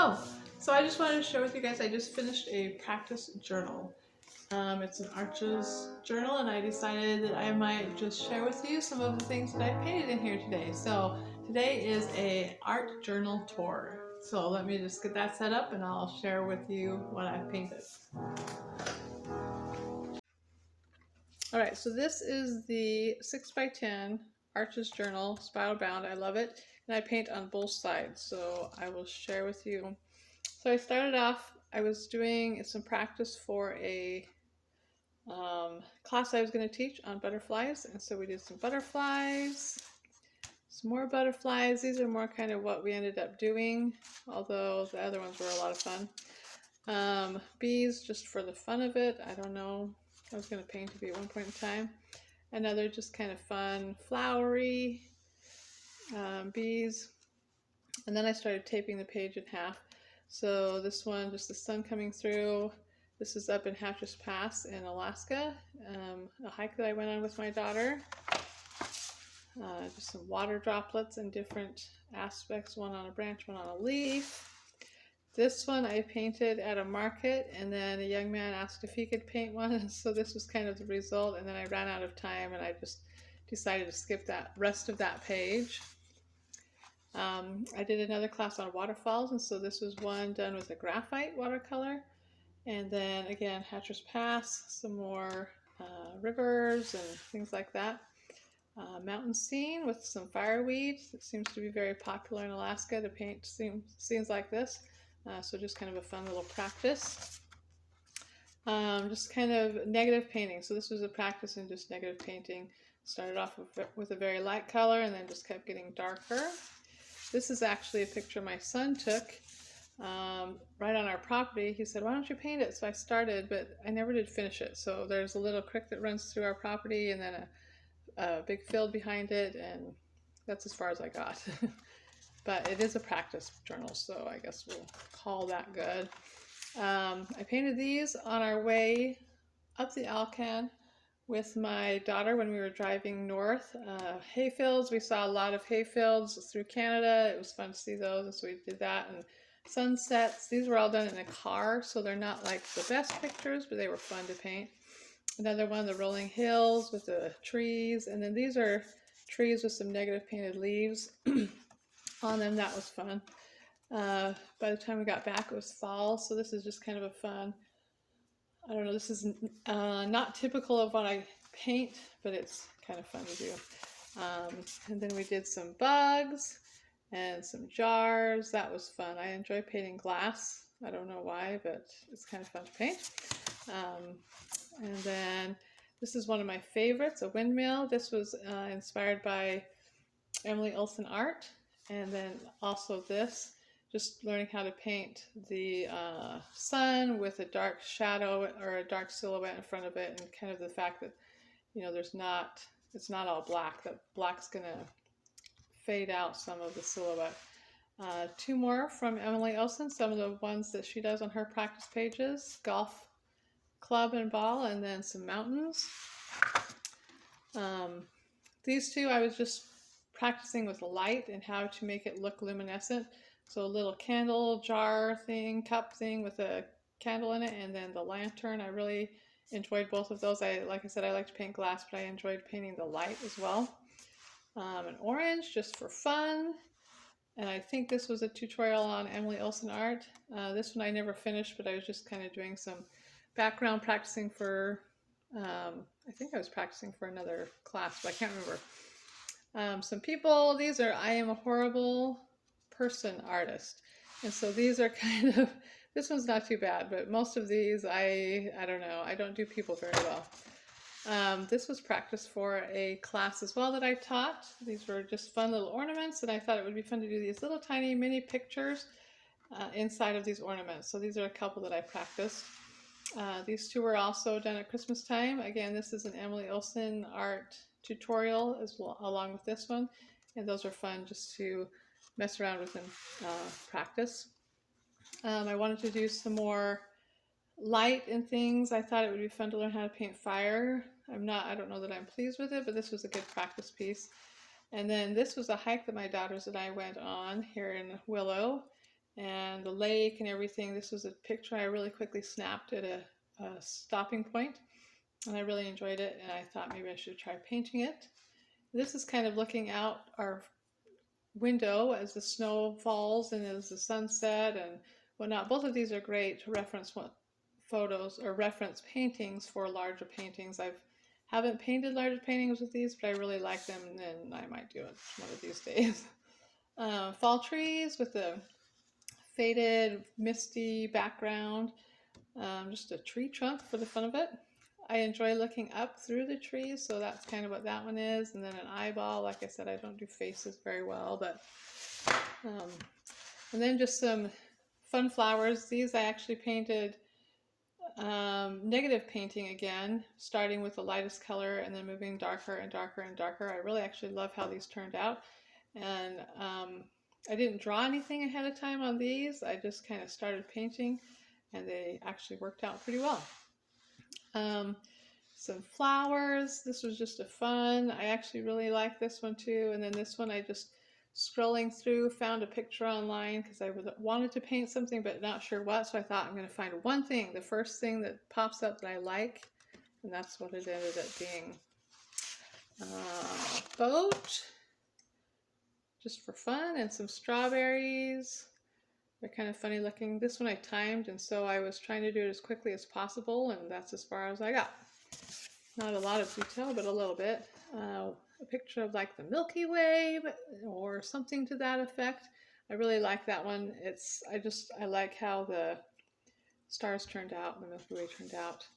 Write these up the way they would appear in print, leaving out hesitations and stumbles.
Hello! So I just wanted to share with you guys, I just finished a practice journal. It's an Arches journal, and I decided that I might just share with you some of the things that I painted in here today. So today is a art journal tour. So let me just get that set up and I'll share with you what I painted. Alright, so this is the 6x10 Arches journal, spiral bound. I love it. And I paint on both sides, so I will share with you. So I started off, I was doing some practice for a class I was going to teach on butterflies, and so we did some butterflies, some more butterflies. These are more kind of what we ended up doing, although the other ones were a lot of fun. Bees, just for the fun of it. I don't know, I was going to paint a bee at one point in time. Another just kind of fun, flowery bees. And then I started taping the page in half. So this one, just the sun coming through. This is up in Hatcher's Pass in Alaska, a hike that I went on with my daughter. Just some water droplets in different aspects, one on a branch, one on a leaf. This one I painted at a market, and then a young man asked if he could paint one, so this was kind of the result, and then I ran out of time and I just decided to skip that rest of that page. I did another class on waterfalls, and so this was one done with a graphite watercolor. And then again, Hatcher's Pass, some more rivers and things like that. Mountain scene with some fireweed. It seems to be very popular in Alaska to paint scenes like this. So just kind of a fun little practice. Just kind of negative painting. So this was a practice in just negative painting. Started off with a very light color and then just kept getting darker. This is actually a picture my son took right on our property. He said, "Why don't you paint it?" So I started, but I never did finish it. So there's a little creek that runs through our property and then a big field behind it, and that's as far as I got. But it is a practice journal, so I guess we'll call that good. I painted these on our way up the Alcan with my daughter when we were driving north. Hayfields, we saw a lot of hayfields through Canada. It was fun to see those, and so we did that. And sunsets, these were all done in a car, so they're not like the best pictures, but they were fun to paint. Another one, the rolling hills with the trees, and then these are trees with some negative painted leaves on them. That was fun. By the time we got back, it was fall, so this is just kind of a fun, I don't know, this is not typical of what I paint, but it's kind of fun to do. And then we did some bugs and some jars. That was fun. I enjoy painting glass. I don't know why, but it's kind of fun to paint. And then this is one of my favorites, a windmill. This was inspired by Emily Olson art. And then also this, just learning how to paint the sun with a dark shadow or a dark silhouette in front of it, and kind of the fact that, you know, it's not all black. That black's gonna fade out some of the silhouette. Two more from Emily Olson, some of the ones that she does on her practice pages: golf club and ball, and then some mountains. These two I was just practicing with light and how to make it look luminescent. So a little candle jar thing, cup thing with a candle in it, and then the lantern. I really enjoyed both of those. Like I said, I like to paint glass, but I enjoyed painting the light as well. An orange just for fun. And I think this was a tutorial on Emily Olson art. This one I never finished, but I was just kind of doing some background practicing for, I think I was practicing for another class, but I can't remember. Some people, these are I Am a Horrible Person artist. And so these are kind of, this one's not too bad, but most of these, I don't know, I don't do people very well. This was practice for a class as well that I taught. These were just fun little ornaments, and I thought it would be fun to do these little tiny mini pictures inside of these ornaments. So these are a couple that I practiced. These two were also done at Christmas time. Again, this is an Emily Olson art tutorial as well, along with this one, and those are fun just to mess around with and practice. I wanted to do some more light and things. I thought it would be fun to learn how to paint fire. I don't know that I'm pleased with it, but this was a good practice piece. And then this was a hike that my daughters and I went on here in Willow. and the lake and everything. This was a picture I really quickly snapped at a stopping point, and I really enjoyed it, and I thought maybe I should try painting it. This is kind of looking out our window as the snow falls and as the sunset and whatnot. Both of these are great to reference photos or reference paintings for larger paintings. Haven't painted larger paintings with these, but I really like them, and then I might do it one of these days. Fall trees with a faded, misty background. Just a tree trunk for the fun of it. I enjoy looking up through the trees, so that's kind of what that one is. And then an eyeball. Like I said, I don't do faces very well, but and then just some fun flowers. These I actually painted negative painting again, starting with the lightest color and then moving darker and darker and darker. I really actually love how these turned out. And I didn't draw anything ahead of time on these. I just kind of started painting, and they actually worked out pretty well. Some flowers. This was just a fun. I actually really like this one too. And then this one I just scrolling through found a picture online because I wanted to paint something but not sure what. So I thought I'm going to find one thing, the first thing that pops up that I like, and that's what it ended up being. Boat, just for fun, and some strawberries. They're kind of funny looking. This one I timed, and so I was trying to do it as quickly as possible, and that's as far as I got. Not a lot of detail, but a little bit. A picture of like the Milky Way or something to that effect. I really like that one. I like how the stars turned out, the Milky Way turned out.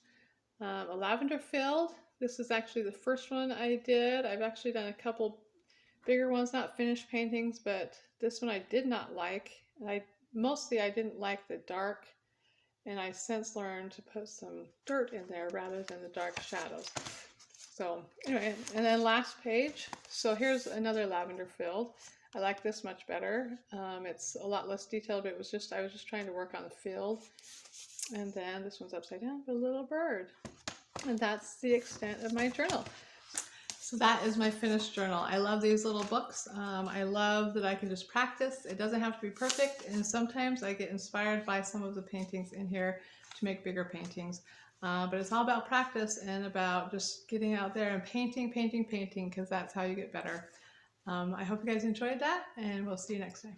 A lavender field. This is actually the first one I did. I've actually done a couple bigger ones, not finished paintings, but this one I did not like. And I didn't like the dark, and I since learned to put some dirt in there rather than the dark shadows. So anyway, and then last page. So here's another lavender field. I like this much better. It's a lot less detailed, but I was just trying to work on the field. And then this one's upside down, but a little bird. And that's the extent of my journal. So that is my finished journal. I love these little books. I love that I can just practice. It doesn't have to be perfect, and sometimes I get inspired by some of the paintings in here to make bigger paintings. But it's all about practice and about just getting out there and painting, because that's how you get better. I hope you guys enjoyed that, and we'll see you next time.